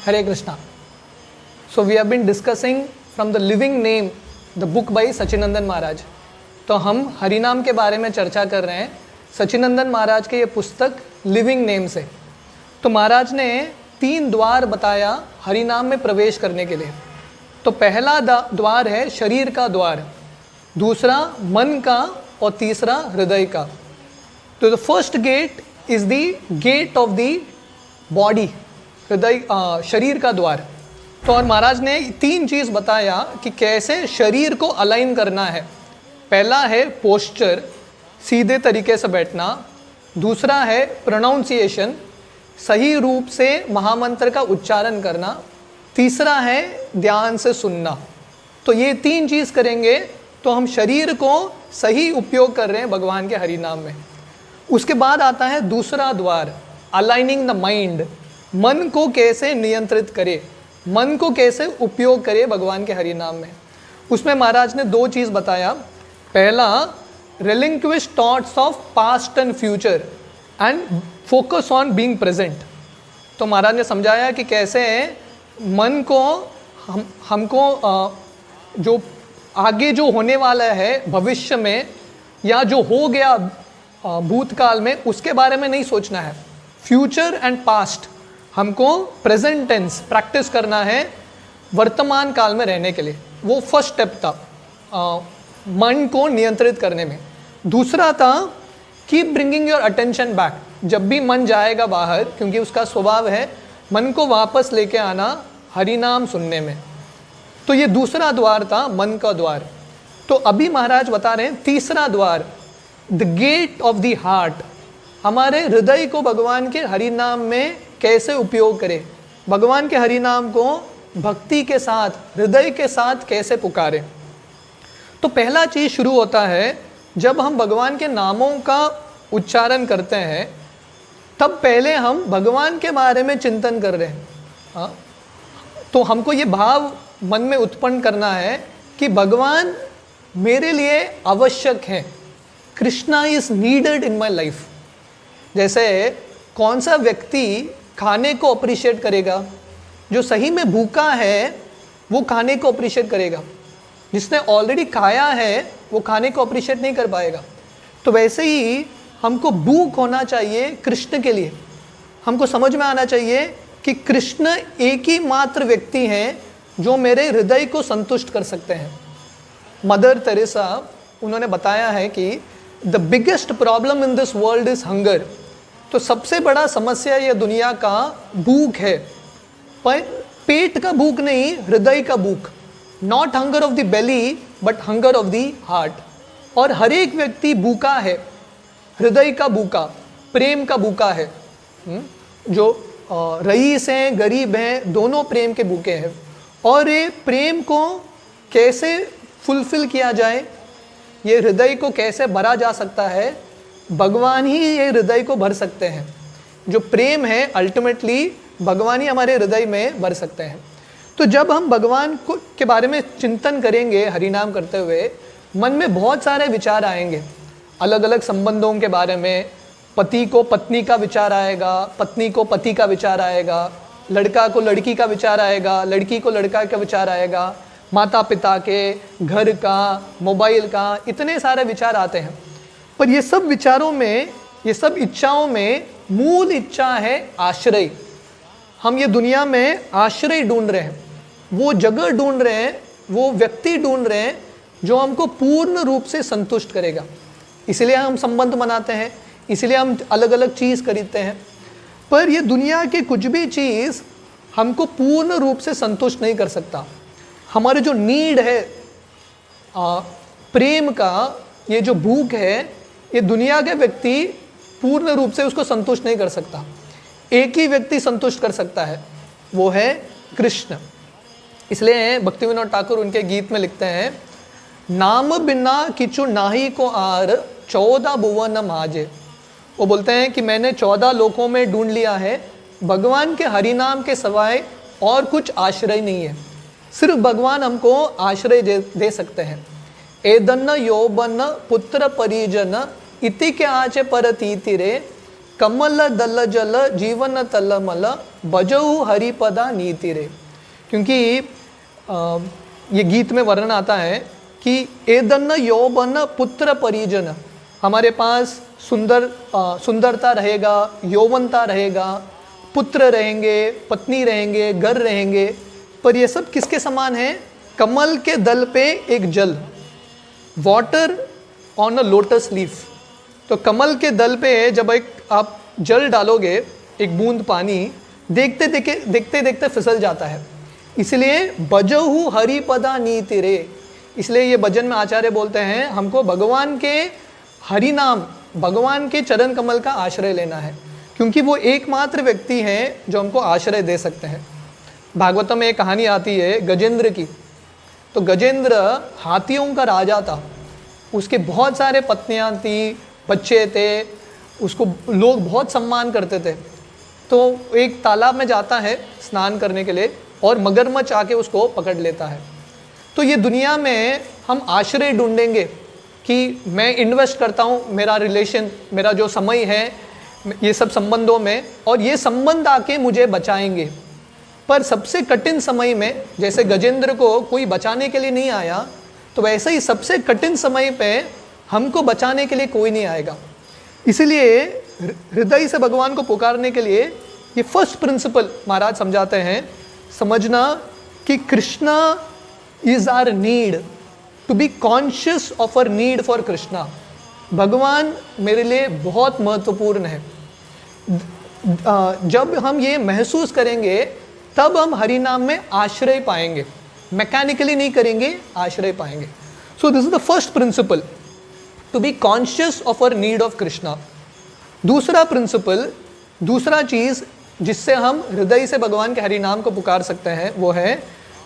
Hare Krishna. So we have been discussing from the living name, the book by Sachinandan Maharaj. तो हम हरिनाम के बारे में चर्चा कर रहे हैं सचिनंदन महाराज के ये पुस्तक लिविंग नेम से। तो महाराज ने 3 द्वार बताया हरिनाम में प्रवेश करने के लिए। तो पहला द्वार है शरीर का द्वार, दूसरा मन का और तीसरा हृदय का। तो the first gate is the gate of the body, हृदय शरीर का द्वार। तो और महाराज ने 3 चीज़ बताया कि कैसे शरीर को अलाइन करना है। पहला है पोस्चर, सीधे तरीके से बैठना। दूसरा है प्रोनाउंसिएशन, सही रूप से महामंत्र का उच्चारण करना। तीसरा है ध्यान से सुनना। तो ये 3 चीज़ करेंगे तो हम शरीर को सही उपयोग कर रहे हैं भगवान के हरिनाम में। उसके बाद आता है दूसरा द्वार, अलाइनिंग द माइंड, मन को कैसे नियंत्रित करे, मन को कैसे उपयोग करे भगवान के हरिनाम में। उसमें महाराज ने 2 चीज़ बताया। पहला, relinquish thoughts of past and future and focus on being present। तो महाराज ने समझाया कि कैसे मन को हमको जो आगे जो होने वाला है भविष्य में या जो हो गया भूतकाल में उसके बारे में नहीं सोचना है। फ्यूचर एंड पास्ट हमको प्रेजेंट टेंस प्रैक्टिस करना है वर्तमान काल में रहने के लिए। वो फर्स्ट स्टेप था मन को नियंत्रित करने में। दूसरा था keep bringing your attention back, जब भी मन जाएगा बाहर, क्योंकि उसका स्वभाव है मन को वापस लेके आना हरिनाम सुनने में। तो ये दूसरा द्वार था, मन का द्वार। तो अभी महाराज बता रहे हैं तीसरा द्वार, the gate of the heart, हमारे हृदय को भगवान के हरिनाम में कैसे उपयोग करें, भगवान के हरिनाम को भक्ति के साथ, हृदय के साथ कैसे पुकारें। तो पहला चीज़ शुरू होता है जब हम भगवान के नामों का उच्चारण करते हैं, तब पहले हम भगवान के बारे में चिंतन कर रहे हैं। तो हमको ये भाव मन में उत्पन्न करना है कि भगवान मेरे लिए आवश्यक है, Krishna is needed in my life. जैसे कौन सा व्यक्ति खाने को अप्रिशिएट करेगा, जो सही में भूखा है वो खाने को अप्रिशिएट करेगा, जिसने ऑलरेडी खाया है वो खाने को अप्रिशिएट नहीं कर पाएगा। तो वैसे ही हमको भूख होना चाहिए कृष्ण के लिए। हमको समझ में आना चाहिए कि कृष्ण एक ही मात्र व्यक्ति हैं जो मेरे हृदय को संतुष्ट कर सकते हैं। मदर तेरेसा उन्होंने बताया है कि the biggest problem in this world is hunger. तो सबसे बड़ा समस्या ये दुनिया का भूख है, पर पेट का भूख नहीं, हृदय का भूख। Not hunger of the belly but hunger of the heart. और हर एक व्यक्ति भूखा है, हृदय का भूखा, प्रेम का भूखा है। जो रईस हैं, गरीब हैं, दोनों प्रेम के भूखे हैं। और ये प्रेम को कैसे फुलफिल किया जाए, ये हृदय को कैसे भरा जा सकता है, भगवान ही ये हृदय को भर सकते हैं। जो प्रेम है अल्टीमेटली भगवान ही हमारे हृदय में भर सकते हैं। तो जब हम भगवान को के बारे में चिंतन करेंगे हरिनाम करते हुए, मन में बहुत सारे विचार आएंगे, अलग अलग संबंधों के बारे में। पति को पत्नी का विचार आएगा, पत्नी को पति का विचार आएगा, लड़का को लड़की का विचार आएगा, लड़की को लड़का का विचार आएगा, माता पिता के, घर का, मोबाइल का, इतने सारे विचार आते हैं। पर ये सब विचारों में, ये सब इच्छाओं में मूल इच्छा है आश्रय। हम ये दुनिया में आश्रय ढूंढ रहे हैं, वो जगह ढूंढ रहे हैं, वो व्यक्ति ढूंढ रहे हैं जो हमको पूर्ण रूप से संतुष्ट करेगा। इसलिए हम संबंध बनाते हैं, इसलिए हम अलग अलग चीज़ खरीदते हैं। पर ये दुनिया की कुछ भी चीज़ हमको पूर्ण रूप से संतुष्ट नहीं कर सकता। हमारे जो नीड है प्रेम का, ये जो भूख है, ये दुनिया के व्यक्ति पूर्ण रूप से उसको संतुष्ट नहीं कर सकता। एक ही व्यक्ति संतुष्ट कर सकता है, वो है कृष्ण। इसलिए भक्तिविनोद ठाकुर उनके गीत में लिखते हैं, नाम बिना किचु नाही को आर 14 भुवन माजे। वो बोलते हैं कि मैंने 14 लोकों में ढूंढ लिया है, भगवान के हरिनाम के सिवाय और कुछ आश्रय नहीं है। सिर्फ भगवान हमको आश्रय दे सकते हैं। एदन्न यौवन पुत्र परिजन इति के आचे परतीति रे कमल दल जल जीवन तलमल बजऊ हरिपदा नीति रे। क्योंकि ये गीत में वर्णन आता है कि एदन यौवन पुत्र परिजन, हमारे पास सुंदरता रहेगा, यौवनता रहेगा, पुत्र रहेंगे, पत्नी रहेंगे, घर रहेंगे, पर ये सब किसके समान है? कमल के दल पे एक जल, water on a lotus leaf. तो कमल के दल पे जब एक आप जल डालोगे, एक बूंद पानी, देखते देखते फिसल जाता है। इसलिए बजहु हरिपदा नीति रे, इसलिए ये भजन में आचार्य बोलते हैं हमको भगवान के हरि नाम, भगवान के चरण कमल का आश्रय लेना है, क्योंकि वो एकमात्र व्यक्ति हैं जो हमको आश्रय दे सकते हैं। भागवतम में एक कहानी आती है गजेंद्र की। तो गजेंद्र हाथियों का राजा था, उसके बहुत सारे पत्नियां थी, बच्चे थे, उसको लोग बहुत सम्मान करते थे। तो एक तालाब में जाता है स्नान करने के लिए और मगरमच्छ आके उसको पकड़ लेता है। तो ये दुनिया में हम आश्रय ढूंढेंगे कि मैं इन्वेस्ट करता हूँ मेरा रिलेशन, मेरा जो समय है ये सब संबंधों में, और ये संबंध आके मुझे बचाएंगे। पर सबसे कठिन समय में जैसे गजेंद्र को कोई बचाने के लिए नहीं आया, तो वैसे ही सबसे कठिन समय पे हमको बचाने के लिए कोई नहीं आएगा। इसीलिए हृदय से भगवान को पुकारने के लिए ये फर्स्ट प्रिंसिपल महाराज समझाते हैं, समझना कि Krishna is our need, to be conscious of our need for Krishna. भगवान मेरे लिए बहुत महत्वपूर्ण है। जब हम ये महसूस करेंगे तब हम हरि नाम में आश्रय पाएंगे, मैकेनिकली नहीं करेंगे, आश्रय पाएंगे। So this is the first principle, to be conscious of our need of Krishna. दूसरा प्रिंसिपल, दूसरा चीज जिससे हम हृदय से भगवान के हरि नाम को पुकार सकते हैं, वो है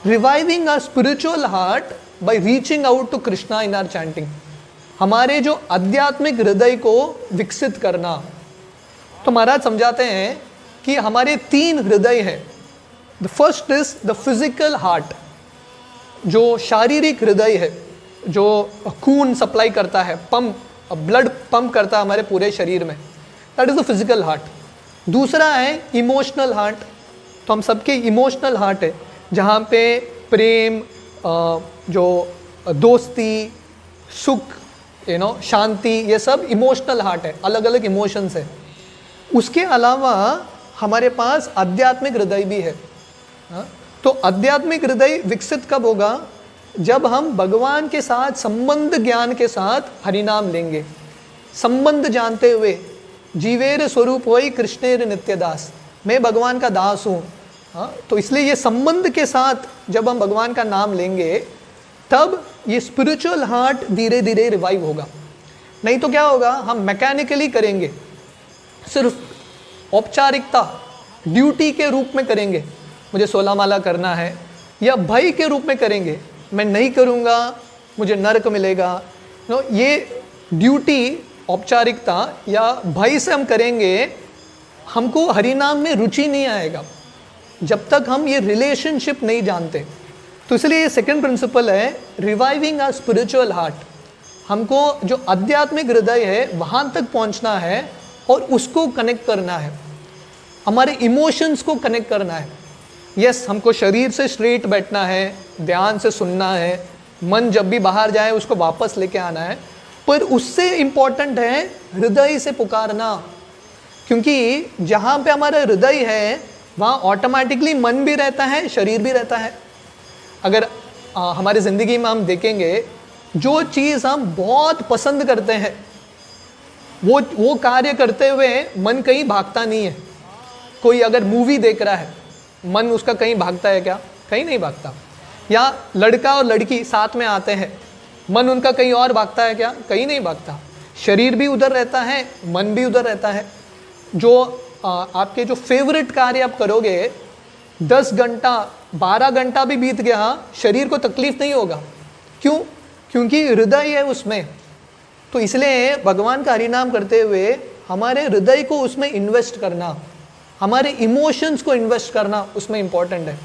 reviving our spiritual heart by reaching out to Krishna in our chanting. हमारे जो आध्यात्मिक हृदय को विकसित करना। तो महाराज समझाते हैं कि हमारे 3 हृदय हैं। The first is the physical heart, जो शारीरिक हृदय है, जो खून सप्लाई करता है, ब्लड पंप करता है हमारे पूरे शरीर में, that is the physical heart. दूसरा है इमोशनल हार्ट, तो हम सबके इमोशनल हार्ट है, जहाँ पे प्रेम, जो दोस्ती, सुख, शांति, ये सब इमोशनल हार्ट है, अलग अलग इमोशंस है। उसके अलावा हमारे पास आध्यात्मिक हृदय भी है। तो आध्यात्मिक हृदय विकसित कब होगा? जब हम भगवान के साथ संबंध ज्ञान के साथ हरिनाम लेंगे, संबंध जानते हुए, जीवेर स्वरूप होई कृष्णेर नित्यदास, मैं भगवान का दास हूँ। तो इसलिए ये संबंध के साथ जब हम भगवान का नाम लेंगे, तब ये स्पिरिचुअल हार्ट धीरे धीरे रिवाइव होगा। नहीं तो क्या होगा, हम मैकेनिकली करेंगे, सिर्फ औपचारिकता, ड्यूटी के रूप में करेंगे, मुझे 16 माला करना है, या भय के रूप में करेंगे, मैं नहीं करूँगा मुझे नरक मिलेगा। ये ड्यूटी, औपचारिकता या भय से हम करेंगे, हमको हरिनाम में रुचि नहीं आएगा जब तक हम ये रिलेशनशिप नहीं जानते। तो इसलिए ये सेकंड प्रिंसिपल है, रिवाइविंग आवर स्पिरिचुअल हार्ट। हमको जो आध्यात्मिक हृदय है वहाँ तक पहुँचना है और उसको कनेक्ट करना है, हमारे इमोशंस को कनेक्ट करना है। यस, हमको शरीर से स्ट्रेट बैठना है, ध्यान से सुनना है, मन जब भी बाहर जाए उसको वापस लेके आना है, पर उससे इम्पॉर्टेंट है हृदय से पुकारना। क्योंकि जहाँ पे हमारा हृदय है वहाँ ऑटोमेटिकली मन भी रहता है, शरीर भी रहता है। अगर हमारी ज़िंदगी में हम देखेंगे, जो चीज़ हम बहुत पसंद करते हैं वो कार्य करते हुए मन कहीं भागता नहीं है। कोई अगर मूवी देख रहा है, मन उसका कहीं भागता है क्या? कहीं नहीं भागता। या लड़का और लड़की साथ में आते हैं, मन उनका कहीं और भागता है क्या? कहीं नहीं भागता। शरीर भी उधर रहता है, मन भी उधर रहता है। जो आपके जो फेवरेट कार्य आप करोगे, 10 घंटा 12 घंटा भी बीत गया, शरीर को तकलीफ नहीं होगा। क्यों? क्योंकि हृदय है उसमें। तो इसलिए भगवान का हरिनाम करते हुए हमारे हृदय को उसमें इन्वेस्ट करना, हमारे इमोशंस को इन्वेस्ट करना उसमें इम्पॉर्टेंट है।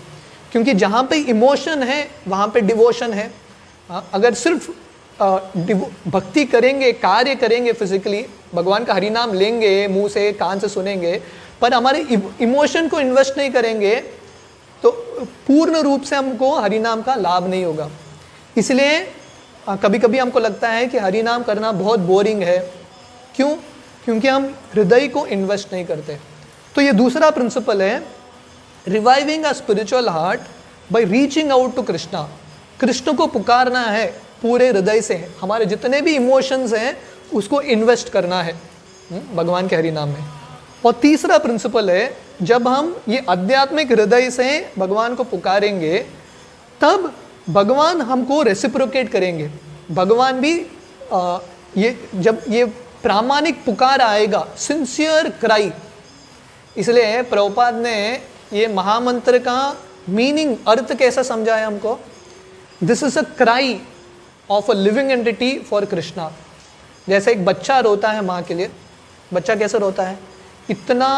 क्योंकि जहाँ पे इमोशन है वहाँ पे डिवोशन है। अगर सिर्फ भक्ति करेंगे, कार्य करेंगे फिजिकली, भगवान का हरि नाम लेंगे, मुंह से कान से सुनेंगे, पर हमारे इमोशन को इन्वेस्ट नहीं करेंगे तो पूर्ण रूप से हमको हरि नाम का लाभ नहीं होगा। इसलिए कभी कभी हमको लगता है कि हरि नाम करना बहुत बोरिंग है। क्यों? क्योंकि हम हृदय को इन्वेस्ट नहीं करते। तो ये दूसरा प्रिंसिपल है, reviving a spiritual heart by reaching out to Krishna. Krishna को पुकारना है पूरे हृदय से, हमारे जितने भी इमोशंस हैं उसको इन्वेस्ट करना है भगवान के हरि नाम में। और तीसरा प्रिंसिपल है, जब हम ये आध्यात्मिक हृदय से भगवान को पुकारेंगे तब भगवान हमको रेसिप्रोकेट करेंगे। भगवान भी ये जब ये प्रामाणिक पुकार आएगा, सिंसियर क्राई, इसलिए प्रभुपाद ने ये महामंत्र का मीनिंग, अर्थ कैसा समझाया हमको, this is a cry of a living entity for Krishna. जैसे एक बच्चा रोता है माँ के लिए, बच्चा कैसे रोता है, इतना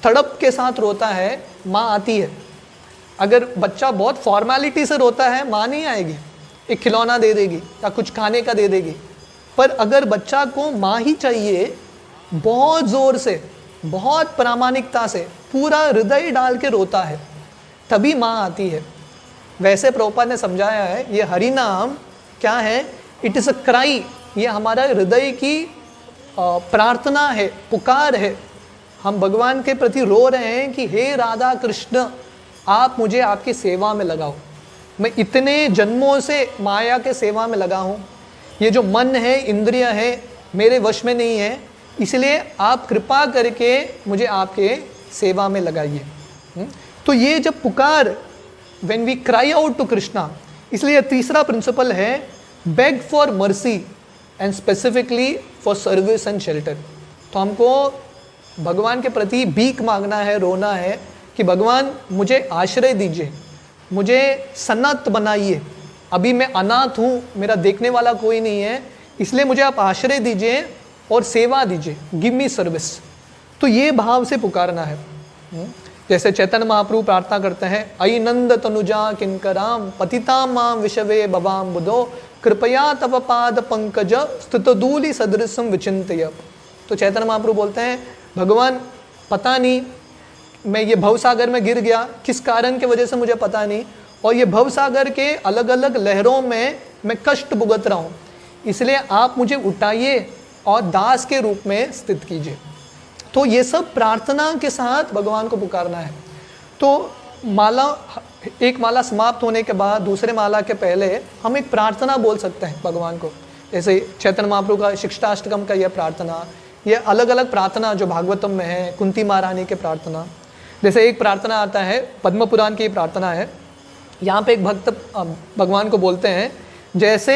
तड़प के साथ रोता है, माँ आती है। अगर बच्चा बहुत फॉर्मेलिटी से रोता है, माँ नहीं आएगी, एक खिलौना दे देगी या कुछ खाने का दे देगी। पर अगर बच्चा को माँ ही चाहिए, बहुत ज़ोर से, बहुत प्रामाणिकता से, पूरा हृदय डाल के रोता है, तभी माँ आती है। वैसे प्रभुपाद ने समझाया है, ये हरि नाम क्या है, इट इज़ अ क्राई, ये हमारा हृदय की प्रार्थना है, पुकार है। हम भगवान के प्रति रो रहे हैं कि हे राधा कृष्ण, आप मुझे आपकी सेवा में लगाओ। मैं इतने जन्मों से माया के सेवा में लगा हूँ, ये जो मन है, इंद्रिय है, मेरे वश में नहीं है, इसलिए आप कृपा करके मुझे आपके सेवा में लगाइए। तो ये जब पुकार, when we cry out to Krishna, इसलिए तीसरा प्रिंसिपल है beg for mercy and specifically for service and shelter. तो हमको भगवान के प्रति भीख मांगना है, रोना है कि भगवान मुझे आश्रय दीजिए, मुझे सन्नत बनाइए, अभी मैं अनाथ हूँ, मेरा देखने वाला कोई नहीं है, इसलिए मुझे आप आश्रय दीजिए और सेवा दीजिए, गिव मी सर्विस। तो ये भाव से पुकारना है। जैसे चैतन्य महाप्रभु प्रार्थना करते हैं, अयि नंद तनुजा किंकराम पतिता माम विषवे बबाम बुधो कृपया तव पाद पंकज स्तुतदूली सदृशम विचिंतय। तो चैतन्य महाप्रभु बोलते हैं, भगवान पता नहीं मैं ये भवसागर में गिर गया, किस कारण के वजह से मुझे पता नहीं, और ये भवसागर के अलग अलग लहरों में मैं कष्ट भुगत रहा हूँ, इसलिए आप मुझे उठाइए और दास के रूप में स्थित कीजिए। तो ये सब प्रार्थना के साथ भगवान को पुकारना है। तो माला, एक माला समाप्त होने के बाद दूसरे माला के पहले हम एक प्रार्थना बोल सकते हैं भगवान को। जैसे चैतन्य महाप्रभु का शिक्षाष्टकम का यह प्रार्थना, ये अलग अलग प्रार्थना जो भागवतम में है, कुंती महारानी के प्रार्थना। जैसे एक प्रार्थना आता है, पद्म पुराण की प्रार्थना है, यहाँ पे एक भक्त भगवान को बोलते हैं, जैसे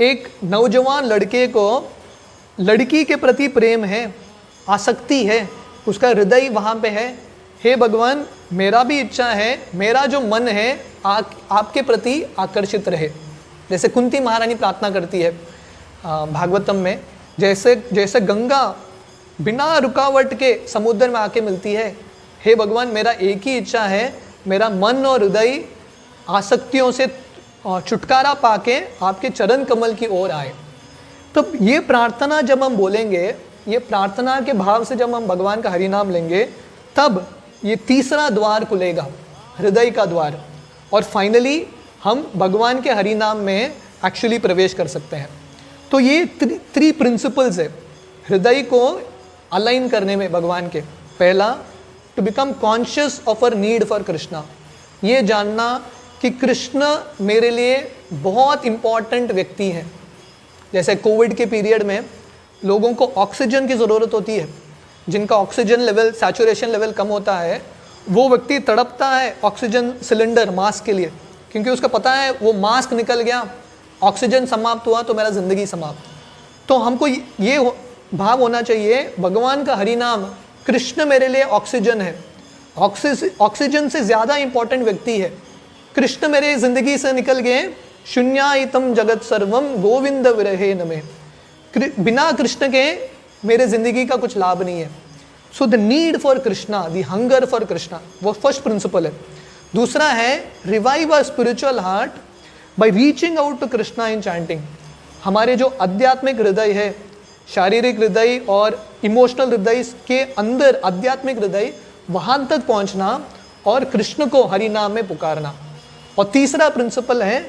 एक नौजवान लड़के को लड़की के प्रति प्रेम है, आसक्ति है, उसका हृदय वहाँ पे है, हे भगवान मेरा भी इच्छा है, मेरा जो मन है आपके प्रति आकर्षित रहे। जैसे कुंती महारानी प्रार्थना करती है भागवतम में, जैसे जैसे गंगा बिना रुकावट के समुद्र में आके मिलती है, हे भगवान मेरा एक ही इच्छा है, मेरा मन और हृदय आसक्तियों से छुटकारा पाके आपके चरण कमल की ओर आए। तब ये प्रार्थना जब हम बोलेंगे, ये प्रार्थना के भाव से जब हम भगवान का हरि नाम लेंगे, तब ये तीसरा द्वार खुलेगा, हृदय का द्वार, और फाइनली हम भगवान के हरि नाम में एक्चुअली प्रवेश कर सकते हैं। तो ये थ्री प्रिंसिपल्स है हृदय को अलाइन करने में भगवान के। पहला, to become conscious of our need for Krishna, ये जानना कि कृष्ण मेरे लिए बहुत इम्पॉर्टेंट व्यक्ति हैं। जैसे कोविड के पीरियड में लोगों को ऑक्सीजन की ज़रूरत होती है, जिनका ऑक्सीजन लेवल, सैचुरेशन लेवल कम होता है, वो व्यक्ति तड़पता है ऑक्सीजन सिलेंडर, मास्क के लिए, क्योंकि उसका पता है वो मास्क निकल गया, ऑक्सीजन समाप्त हुआ तो मेरा ज़िंदगी समाप्त। तो हमको ये भाव होना चाहिए, भगवान का हरि नाम, कृष्ण मेरे लिए ऑक्सीजन है, ऑक्सीजन से ज़्यादा इम्पॉर्टेंट व्यक्ति है। कृष्ण मेरे ज़िंदगी से निकल गए, शून्यायतम जगत सर्वम गोविंद विरहे नमे, बिना कृष्ण के मेरे ज़िंदगी का कुछ लाभ नहीं है। So the need for Krishna, the hunger for Krishna, वो फर्स्ट प्रिंसिपल है। दूसरा है revive a spiritual heart by reaching out to Krishna in chanting, हमारे जो आध्यात्मिक हृदय है, शारीरिक हृदय और इमोशनल हृदय के अंदर आध्यात्मिक हृदय, वहां तक पहुंचना और कृष्ण को हरि नाम में पुकारना। और तीसरा प्रिंसिपल है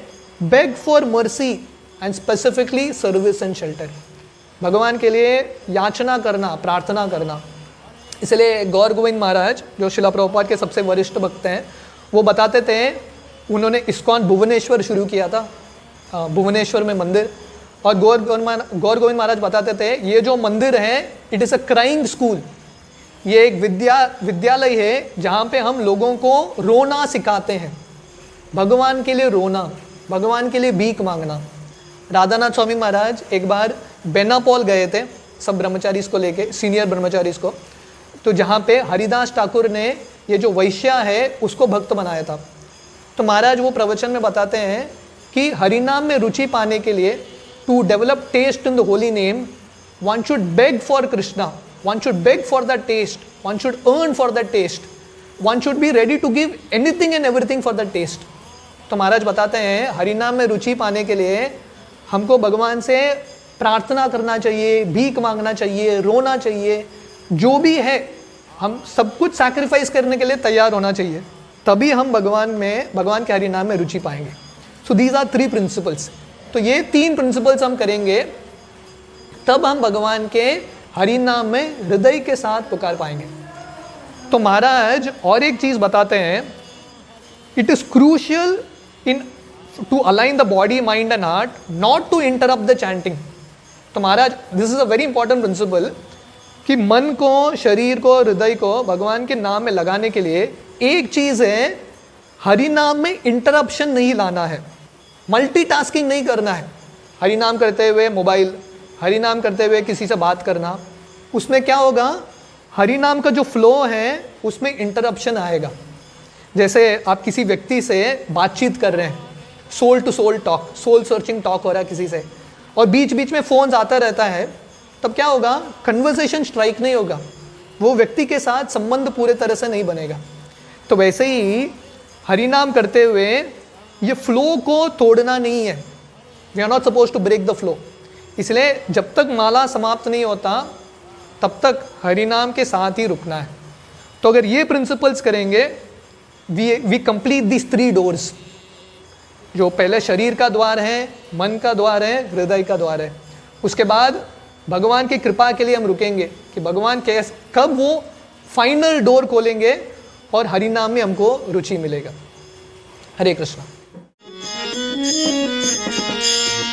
beg for mercy and specifically service and shelter, भगवान के लिए याचना करना, प्रार्थना करना। इसलिए गौर गोविंद महाराज जो शिला प्रभुपाद के सबसे वरिष्ठ भक्त हैं, वो बताते थे, उन्होंने इस्कॉन भुवनेश्वर शुरू किया था, भुवनेश्वर में मंदिर। और गौर गोविंद महाराज बताते थे ये जो मंदिर है it is a crying school, ये एक विद्यालय है जहाँ पे हम लोगों को रोना सिखाते हैं, भगवान के लिए रोना, भगवान के लिए भीख मांगना। राधानाथ स्वामी महाराज एक बार बेनापोल गए थे सब ब्रह्मचारीज को लेके, सीनियर ब्रह्मचारीज को, तो जहाँ पे हरिदास ठाकुर ने ये जो वैश्या है उसको भक्त बनाया था। तो महाराज वो प्रवचन में बताते हैं कि हरिनाम में रुचि पाने के लिए, to develop taste in the holy name, one should beg for Krishna, one should beg for the taste, one should yearn for the taste, one should be ready to give anything and everything for the taste. तो महाराज बताते हैं हरिनाम में रुचि पाने के लिए हमको भगवान से प्रार्थना करना चाहिए, भीख मांगना चाहिए, रोना चाहिए, जो भी है हम सब कुछ सैक्रिफाइस करने के लिए तैयार होना चाहिए, तभी हम भगवान के हरिनाम में रुचि पाएंगे। So these are 3 principles. तो ये 3 प्रिंसिपल्स हम करेंगे तब हम भगवान के हरिनाम में हृदय के साथ पुकार पाएंगे। तो महाराज और एक चीज बताते हैं, it is crucial in to align the body, mind and heart, not to interrupt the chanting. तो महाराज this is a very important principle कि मन को, शरीर को, हृदय को भगवान के नाम में लगाने के लिए एक चीज है, हरि नाम में इंटरप्शन नहीं लाना है, मल्टीटास्किंग नहीं करना है। हरि नाम करते हुए मोबाइल, हरि नाम करते हुए किसी से बात करना, उसमें क्या होगा, हरि नाम का जो फ्लो है उसमें इंटरप्शन आएगा। जैसे आप किसी व्यक्ति से बातचीत कर रहे हैं, soul to soul talk, soul searching talk हो रहा है किसी से, और बीच बीच में फोन आता रहता है, तब क्या होगा, कन्वर्सेशन स्ट्राइक नहीं होगा, वो व्यक्ति के साथ संबंध पूरे तरह से नहीं बनेगा। तो वैसे ही हरिनाम करते हुए ये फ्लो को तोड़ना नहीं है, we are not suppose to break the flow. इसलिए जब तक माला समाप्त नहीं होता तब तक हरिनाम के साथ ही रुकना है। तो अगर ये प्रिंसिपल्स करेंगे, वी कंप्लीट दिस 3 डोर्स, जो पहले शरीर का द्वार है, मन का द्वार है, हृदय का द्वार है। उसके बाद भगवान की कृपा के लिए हम रुकेंगे कि भगवान कब वो फाइनल डोर खोलेंगे और हरिनाम में हमको रुचि मिलेगा। हरे कृष्णा।